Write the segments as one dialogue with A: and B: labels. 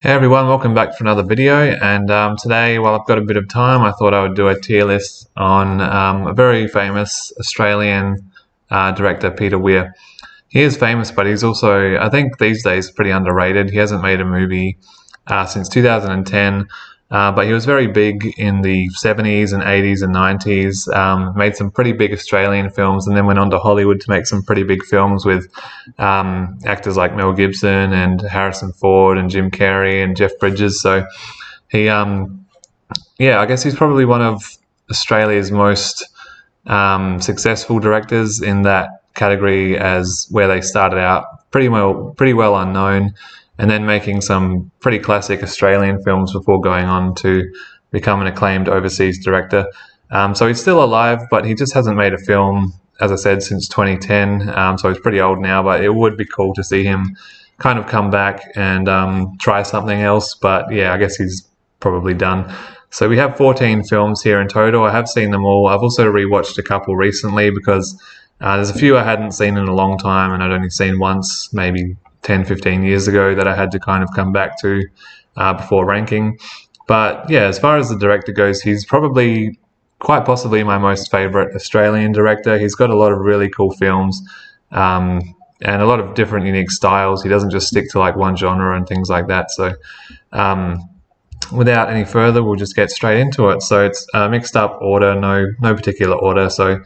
A: Hey everyone, welcome back for another video. And today, while I've got a bit of time, I thought I would do a tier list on a very famous Australian director, Peter Weir. He is famous, but he's also, I think these days, pretty underrated. He hasn't made a movie since 2010, but he was very big in the 70s and 80s and 90s, made some pretty big Australian films, and then went on to Hollywood to make some pretty big films with actors like Mel Gibson and Harrison Ford and Jim Carrey and Jeff Bridges. So he, yeah, I guess he's probably one of Australia's most successful directors in that category, as where they started out pretty well unknown, and then making some pretty classic Australian films before going on to become an acclaimed overseas director. So he's still alive, but he just hasn't made a film, as I said, since 2010. So he's pretty old now, but it would be cool to see him kind of come back and try something else. But yeah, I guess he's probably done. So we have 14 films here in total. I have seen them all. I've also rewatched a couple recently because there's a few I hadn't seen in a long time, and I'd only seen once, maybe 10, 15 years ago, that I had to kind of come back to before ranking. But yeah, as far as the director goes, he's probably quite possibly my most favourite Australian director. He's got a lot of really cool films and a lot of different unique styles. He doesn't just stick to like one genre and things like that. So without any further, we'll just get straight into it. So it's mixed up order, no particular order. So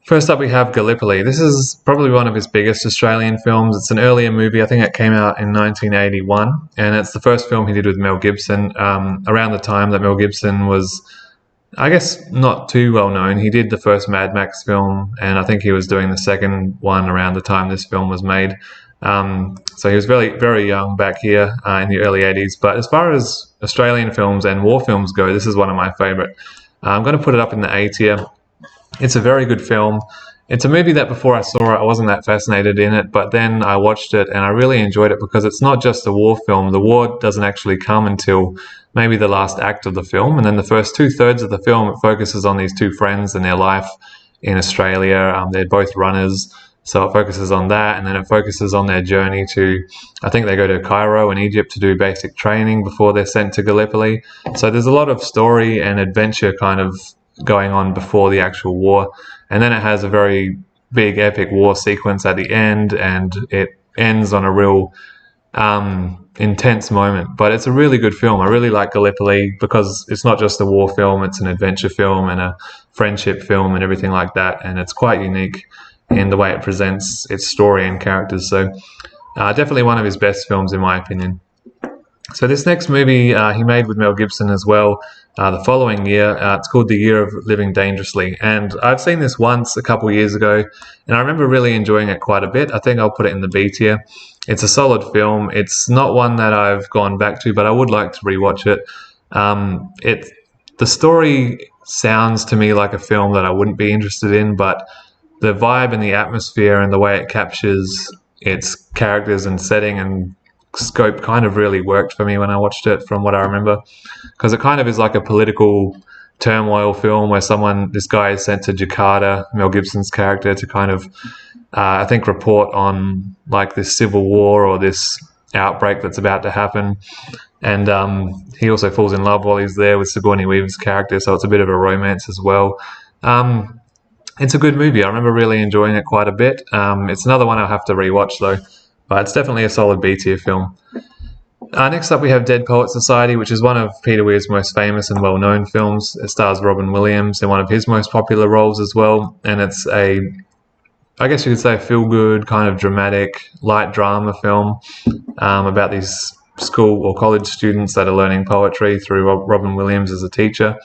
A: first up, we have Gallipoli. This is probably one of his biggest Australian films. It's an earlier movie. I think it came out in 1981, and it's the first film he did with Mel Gibson, around the time that Mel Gibson was, I guess, not too well known. He did the first Mad Max film, and I think he was doing the second one around the time this film was made. So he was very, very young back here in the early 80s. But as far as Australian films and war films go, this is one of my favourite. I'm going to put it up in the A tier. It's a very good film. It's a movie that before I saw it, I wasn't that fascinated in it, but then I watched it and I really enjoyed it because it's not just a war film. The war doesn't actually come until maybe the last act of the film, and then the first 2/3 of the film, it focuses on these two friends and their life in Australia. They're both runners, so it focuses on that, and then it focuses on their journey to, I think they go to Cairo in Egypt to do basic training before they're sent to Gallipoli. So there's a lot of story and adventure kind of going on before the actual war, and then it has a very big epic war sequence at the end, and it ends on a real intense moment. But it's a really good film. I really like Gallipoli because it's not just a war film, it's an adventure film and a friendship film and everything like that, and it's quite unique in the way it presents its story and characters. So definitely one of his best films in my opinion. So this next movie he made with Mel Gibson as well, the following year. It's called The Year of Living Dangerously, and I've seen this once a couple years ago, and I remember really enjoying it quite a bit. I think I'll put it in the B tier. It's a solid film. It's not one that I've gone back to, but I would like to rewatch it. The story sounds to me like a film that I wouldn't be interested in, but the vibe and the atmosphere and the way it captures its characters and setting and scope kind of really worked for me when I watched it, from what I remember, because it kind of is like a political turmoil film where this guy is sent to Jakarta, Mel Gibson's character, to kind of I think report on like this civil war or this outbreak that's about to happen, and he also falls in love while he's there with Sigourney Weaver's character, so it's a bit of a romance as well. It's a good movie. I remember really enjoying it quite a bit. It's another one I'll have to rewatch though, but it's definitely a solid B tier film. Next up, we have Dead Poets Society, which is one of Peter Weir's most famous and well-known films. It stars Robin Williams in one of his most popular roles as well, and it's I guess you could say, a feel-good, kind of dramatic, light drama film about these school or college students that are learning poetry through Robin Williams as a teacher.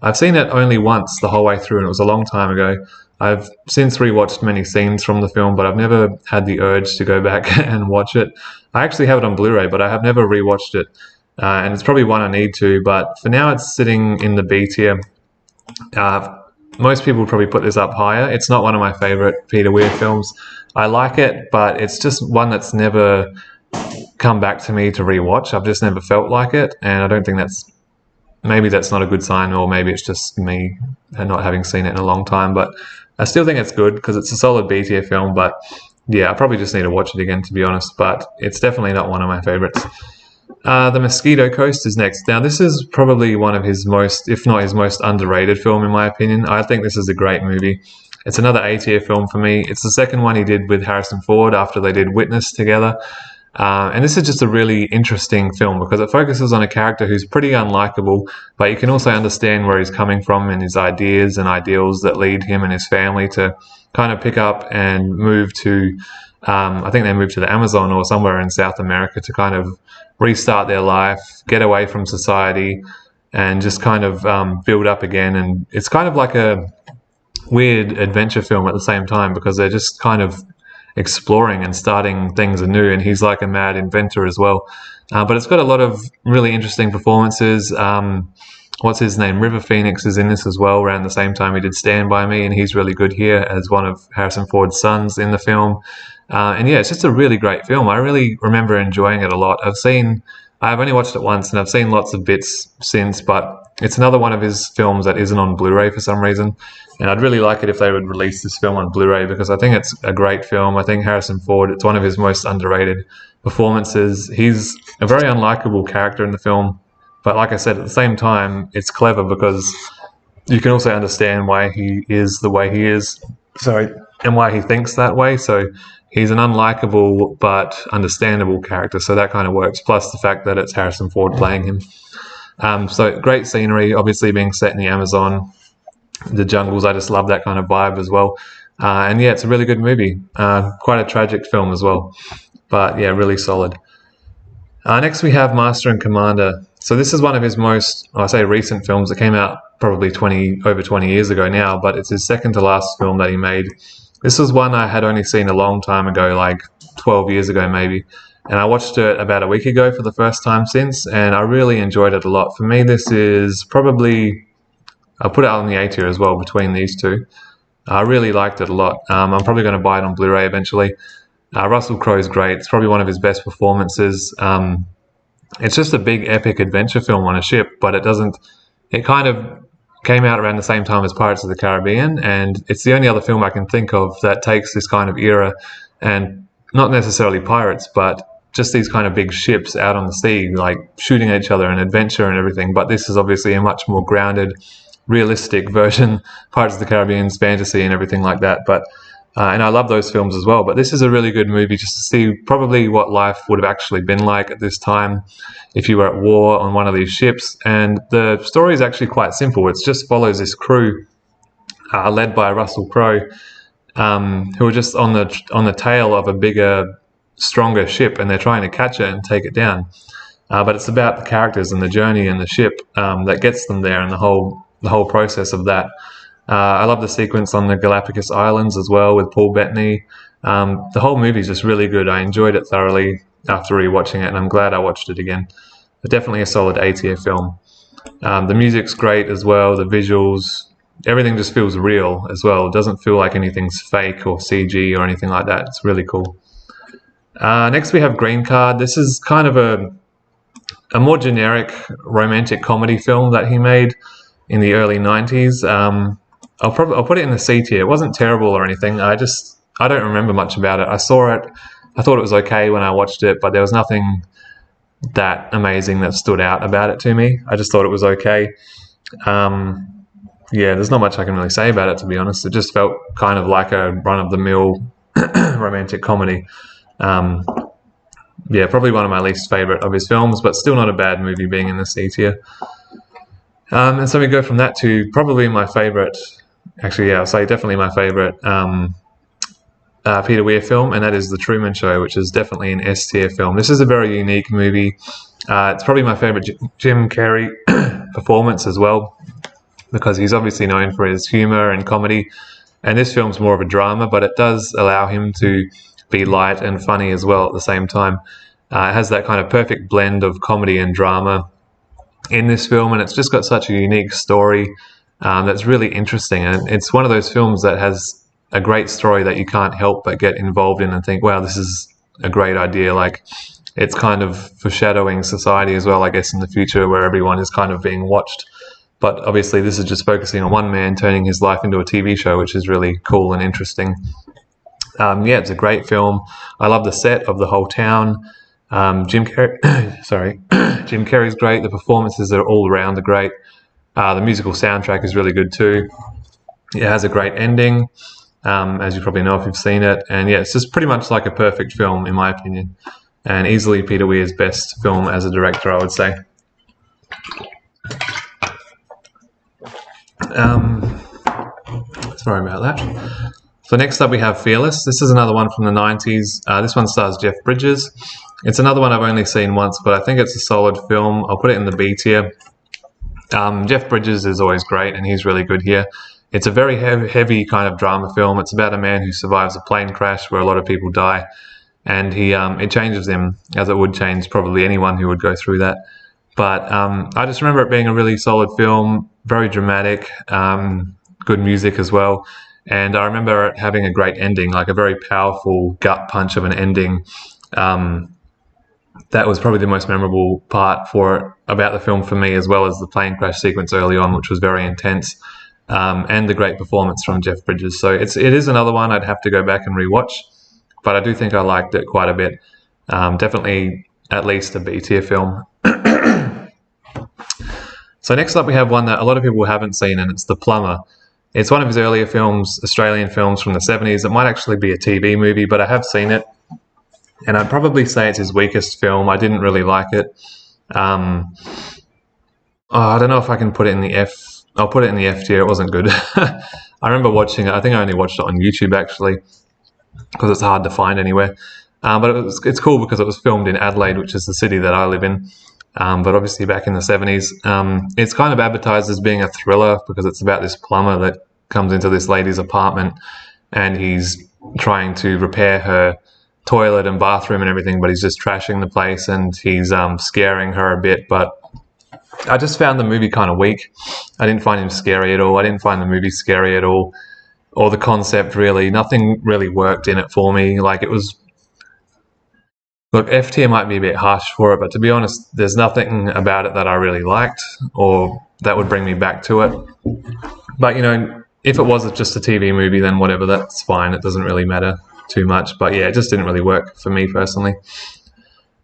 A: I've seen it only once the whole way through, and it was a long time ago. I've since rewatched many scenes from the film, but I've never had the urge to go back and watch it. I actually have it on Blu-ray, but I have never rewatched it, and it's probably one I need to, but for now it's sitting in the B tier. Most people would probably put this up higher. It's not one of my favourite Peter Weir films. I like it, but it's just one that's never come back to me to rewatch. I've just never felt like it, and I don't think maybe that's not a good sign, or maybe it's just me and not having seen it in a long time. But I still think it's good because it's a solid B tier film, but yeah, I probably just need to watch it again, to be honest, but it's definitely not one of my favourites. The Mosquito Coast is next. Now, this is probably one of his most, if not his most underrated film, in my opinion. I think this is a great movie. It's another A-tier film for me. It's the second one he did with Harrison Ford after they did Witness together. And this is just a really interesting film because it focuses on a character who's pretty unlikable, but you can also understand where he's coming from and his ideas and ideals that lead him and his family to kind of pick up and move to, I think they moved to the Amazon or somewhere in South America to kind of restart their life, get away from society, and just kind of build up again. And it's kind of like a weird adventure film at the same time because they're just kind of exploring and starting things anew, and he's like a mad inventor as well. But it's got a lot of really interesting performances. What's his name? River Phoenix is in this as well around the same time he did Stand By Me, and he's really good here as one of Harrison Ford's sons in the film. And yeah, it's just a really great film. I really remember enjoying it a lot. I've only watched it once and I've seen lots of bits since, but it's another one of his films that isn't on Blu-ray for some reason. And I'd really like it if they would release this film on Blu-ray because I think it's a great film. I think Harrison Ford, it's one of his most underrated performances. He's a very unlikable character in the film, but like I said, at the same time, it's clever because you can also understand why he is the way he is, and why he thinks that way. So he's an unlikable but understandable character, so that kind of works. Plus the fact that it's Harrison Ford playing him. So great scenery, obviously being set in the Amazon, the jungles. I just love that kind of vibe as well. And yeah, it's a really good movie. Quite a tragic film as well, but yeah, really solid. Next we have Master and Commander. So this is one of his most, I say recent films. It came out probably over 20 years ago now, but it's his second to last film that he made. This was one I had only seen a long time ago, like 12 years ago maybe. And I watched it about a week ago for the first time since, and I really enjoyed it a lot. For me, this is probably, I'll put it on the A tier as well between these two. I really liked it a lot. I'm probably going to buy it on Blu-ray eventually. Russell Crowe's great. It's probably one of his best performances. It's just a big epic adventure film on a ship, but it kind of came out around the same time as Pirates of the Caribbean, and it's the only other film I can think of that takes this kind of era, and not necessarily pirates, but just these kind of big ships out on the sea, like shooting at each other and adventure and everything. But this is obviously a much more grounded, realistic version, Pirates of the Caribbean's fantasy and everything like that. But and I love those films as well. But this is a really good movie just to see probably what life would have actually been like at this time if you were at war on one of these ships. And the story is actually quite simple. It just follows this crew led by Russell Crowe, who are just on the tail of a bigger, stronger ship, and they're trying to catch it and take it down. But it's about the characters and the journey and the ship that gets them there, and the whole process of that. I love the sequence on the Galapagos Islands as well with Paul Bettany. The whole movie is just really good. I enjoyed it thoroughly after rewatching it, and I'm glad I watched it again. But definitely a solid A-tier film. The music's great as well. The visuals, everything just feels real as well. It doesn't feel like anything's fake or CG or anything like that. It's really cool. Next we have Green Card. This is kind of a more generic romantic comedy film that he made in the early 90s. I'll put it in the C tier. It wasn't terrible or anything. I don't remember much about it. I saw it. I thought it was okay when I watched it, but there was nothing that amazing that stood out about it to me. I just thought it was okay. Yeah, there's not much I can really say about it, to be honest. It just felt kind of like a run-of-the-mill romantic comedy. Yeah, probably one of my least favourite of his films, but still not a bad movie being in the C tier. And so we go from that to probably my favourite, actually, yeah, I'll say definitely my favourite Peter Weir film, and that is The Truman Show, which is definitely an S tier film. This is a very unique movie. It's probably my favourite Jim Carrey performance as well, because he's obviously known for his humour and comedy, and this film's more of a drama, but it does allow him to be light and funny as well at the same time. It has that kind of perfect blend of comedy and drama in this film, and it's just got such a unique story that's really interesting. And it's one of those films that has a great story that you can't help but get involved in and think, wow, this is a great idea. Like, it's kind of foreshadowing society as well, I guess, in the future, where everyone is kind of being watched. But obviously this is just focusing on one man turning his life into a TV show, which is really cool and interesting. Yeah, it's a great film. I love the set of the whole town. Jim Carrey, sorry, Jim Carrey's great. The performances are all around are great. The musical soundtrack is really good too. It has a great ending, as you probably know if you've seen it. And yeah, it's just pretty much like a perfect film in my opinion, and easily Peter Weir's best film as a director, I would say. Sorry about that. So next up we have Fearless. This is another one from the 90s. This one stars Jeff Bridges. It's another one I've only seen once, but I think it's a solid film. I'll put it in the B tier. Jeff Bridges is always great, and he's really good here. It's a very heavy kind of drama film. It's about a man who survives a plane crash where a lot of people die, and it changes him, as it would change probably anyone who would go through that. But I just remember it being a really solid film, very dramatic, good music as well. And I remember it having a great ending, like a very powerful gut punch of an ending. That was probably the most memorable part about the film for me, as well as the plane crash sequence early on, which was very intense, and the great performance from Jeff Bridges. So it is another one I'd have to go back and rewatch, but I do think I liked it quite a bit. Definitely at least a B tier film. So next up we have one that a lot of people haven't seen, and it's The Plumber. It's one of his earlier films, Australian films from the 70s. It might actually be a TV movie, but I have seen it, and I'd probably say it's his weakest film. I didn't really like it. I don't know if I can put it in the F. I'll put it in the F tier. It wasn't good. I remember watching it. I think I only watched it on YouTube actually, because it's hard to find anywhere. But it's cool because it was filmed in Adelaide, which is the city that I live in. But obviously back in the 70s. It's kind of advertised as being a thriller because it's about this plumber that comes into this lady's apartment, and he's trying to repair her toilet and bathroom and everything, but he's just trashing the place, and he's scaring her a bit. But I just found the movie kind of weak. I didn't find him scary at all. I didn't find the movie scary at all, or the concept really. Nothing really worked in it for me. Like, it was... Look, F tier might be a bit harsh for it, but to be honest, there's nothing about it that I really liked or that would bring me back to it. But, if it was just a TV movie, then whatever, that's fine. It doesn't really matter too much. But yeah, it just didn't really work for me personally.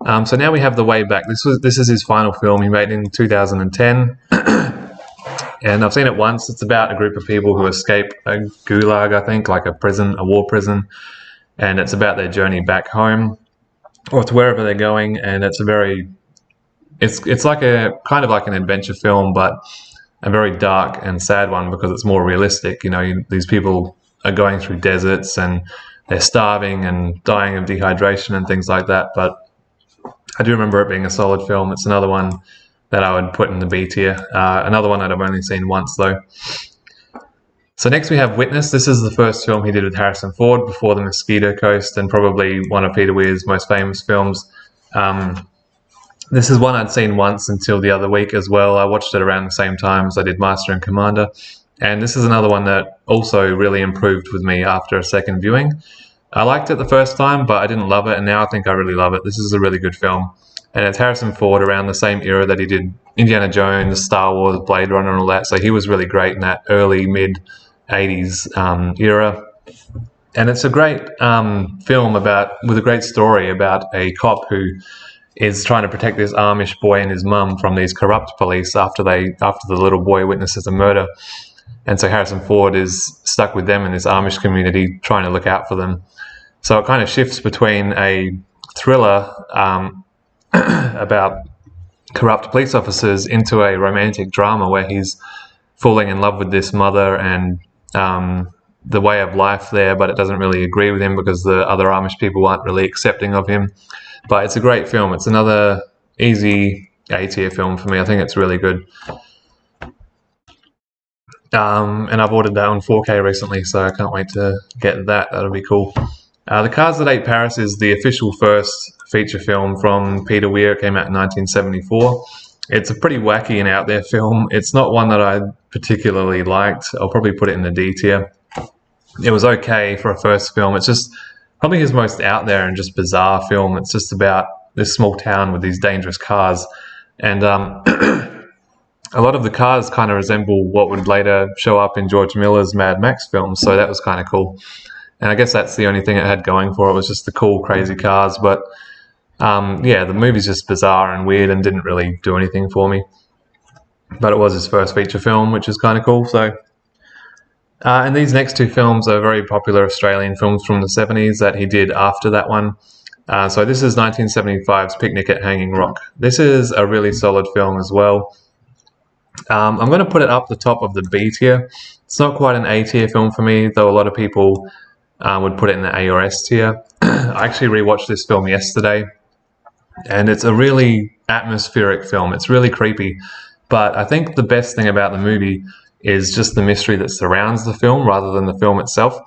A: So now we have The Way Back. This is his final film he made in 2010. And I've seen it once. It's about a group of people who escape a gulag, I think, like a prison, a war prison. And it's about their journey back home, or to wherever they're going, and it's like a kind of like an adventure film, but a very dark and sad one because it's more realistic. These people are going through deserts and they're starving and dying of dehydration and things like that. But I do remember it being a solid film. It's another one that I would put in the B tier. Another one that I've only seen once though. So next we have Witness. This is the first film he did with Harrison Ford before The Mosquito Coast, and probably one of Peter Weir's most famous films. This is one I'd seen once until the other week as well. I watched it around the same time as I did Master and Commander. And this is another one that also really improved with me after a second viewing. I liked it the first time, but I didn't love it, and now I think I really love it. This is a really good film. And it's Harrison Ford around the same era that he did Indiana Jones, Star Wars, Blade Runner and all that. So he was really great in that early, mid-80s era. And it's a great film with a great story about a cop who is trying to protect this Amish boy and his mum from these corrupt police after the little boy witnesses a murder. And so Harrison Ford is stuck with them in this Amish community trying to look out for them. So it kind of shifts between a thriller about corrupt police officers into a romantic drama where he's falling in love with this mother and the way of life there, but it doesn't really agree with him because the other Amish people aren't really accepting of him. But it's a great film. It's another easy A-tier film for me. I think it's really good. And I've ordered that on 4K recently, so I can't wait to get that. That'll be cool. The Cars That Ate Paris is the official first feature film from Peter Weir. It came out in 1974. It's a pretty wacky and out there film. It's not one that I particularly liked. I'll probably put it in the D tier. It was okay for a first film. It's just probably his most out there and just bizarre film. It's just about this small town with these dangerous cars. And a lot of the cars kind of resemble what would later show up in George Miller's Mad Max films. So that was kind of cool. And I guess that's the only thing it had going for it, was just the cool, crazy cars. But Yeah, the movie's just bizarre and weird and didn't really do anything for me. But it was his first feature film, which is kind of cool. So, and these next two films are very popular Australian films from the 70s that he did after that one. So this is 1975's Picnic at Hanging Rock. This is a really solid film as well. I'm going to put it up the top of the B tier. It's not quite an A tier film for me, though a lot of people would put it in the A or S tier. I actually rewatched this film yesterday, and it's a really atmospheric film. It's really creepy, but I think the best thing about the movie is just the mystery that surrounds the film rather than the film itself.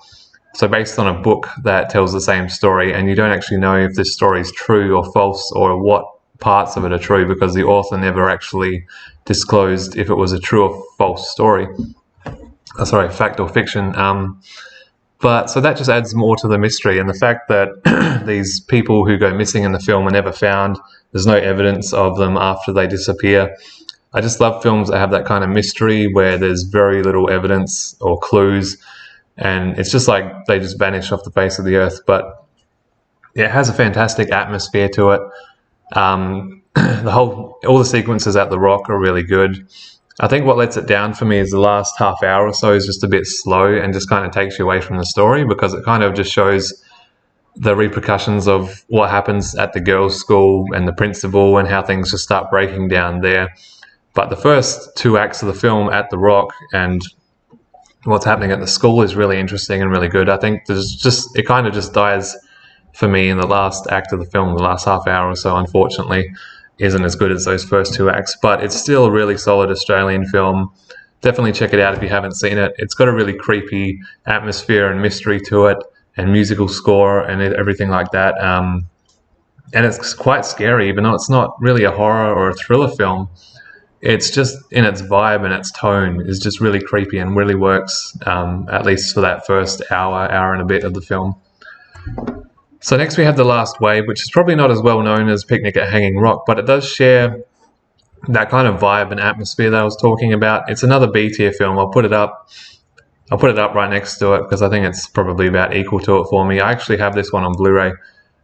A: So based on a book that tells the same story, and you don't actually know if this story is true or false or what parts of it are true, because the author never actually disclosed if it was a true or false story. Fact or fiction. But so that just adds more to the mystery, and the fact that these people who go missing in the film are never found. There's no evidence of them after they disappear. I just love films that have that kind of mystery where there's very little evidence or clues, and it's just like they just vanish off the face of the earth. But it has a fantastic atmosphere to it. All the sequences at the Rock are really good. I think what lets it down for me is the last half hour or so is just a bit slow and just kind of takes you away from the story, because it kind of just shows the repercussions of what happens at the girls' school and the principal and how things just start breaking down there. But the first two acts of the film at the Rock and what's happening at the school is really interesting and really good. I think it kind of just dies for me in the last act of the film. The last half hour or so, unfortunately, isn't as good as those first two acts, but it's still a really solid Australian film. Definitely check it out if you haven't seen it. It's got a really creepy atmosphere and mystery to it, and musical score and everything like that. And it's quite scary, even though it's not really a horror or a thriller film. It's just in its vibe and its tone is just really creepy and really works, at least for that first hour and a bit of the film. So next we have The Last Wave, which is probably not as well known as Picnic at Hanging Rock, but it does share that kind of vibe and atmosphere that I was talking about. It's another B tier film. I'll put it up right next to it because I think it's probably about equal to it for me. I actually have this one on Blu-ray,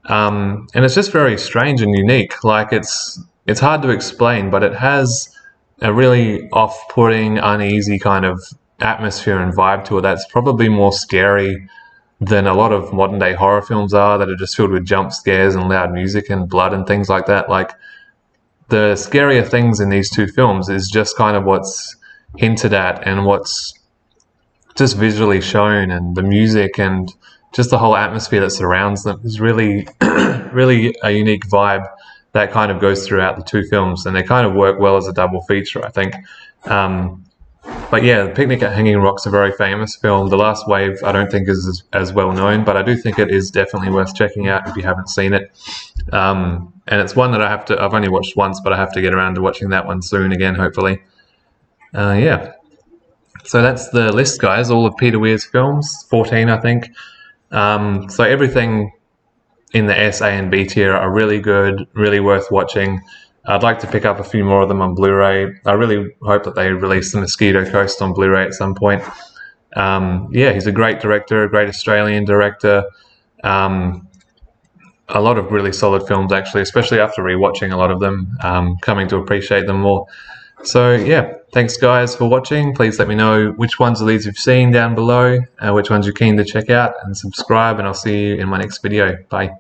A: and it's just very strange and unique. Like it's hard to explain, but it has a really off-putting, uneasy kind of atmosphere and vibe to it that's probably more scary than a lot of modern day horror films are, that are just filled with jump scares and loud music and blood and things like that. Like, the scarier things in these two films is just kind of what's hinted at and what's just visually shown, and the music and just the whole atmosphere that surrounds them is really, really a unique vibe that kind of goes throughout the two films, and they kind of work well as a double feature, I think. But yeah, Picnic at Hanging Rock's a very famous film. The Last Wave I don't think is as well known, but I do think it is definitely worth checking out if you haven't seen it. And it's one that I've only watched once, but I have to get around to watching that one soon again, hopefully. Yeah. So that's the list, guys, all of Peter Weir's films, 14 I think. So everything in the S, A and B tier are really good, really worth watching. I'd like to pick up a few more of them on Blu-ray. I really hope that they release The Mosquito Coast on Blu-ray at some point. Yeah, he's a great director, a great Australian director. A lot of really solid films, actually, especially after rewatching a lot of them, coming to appreciate them more. So, yeah, thanks, guys, for watching. Please let me know which ones of these you've seen down below, which ones you're keen to check out, and subscribe, and I'll see you in my next video. Bye.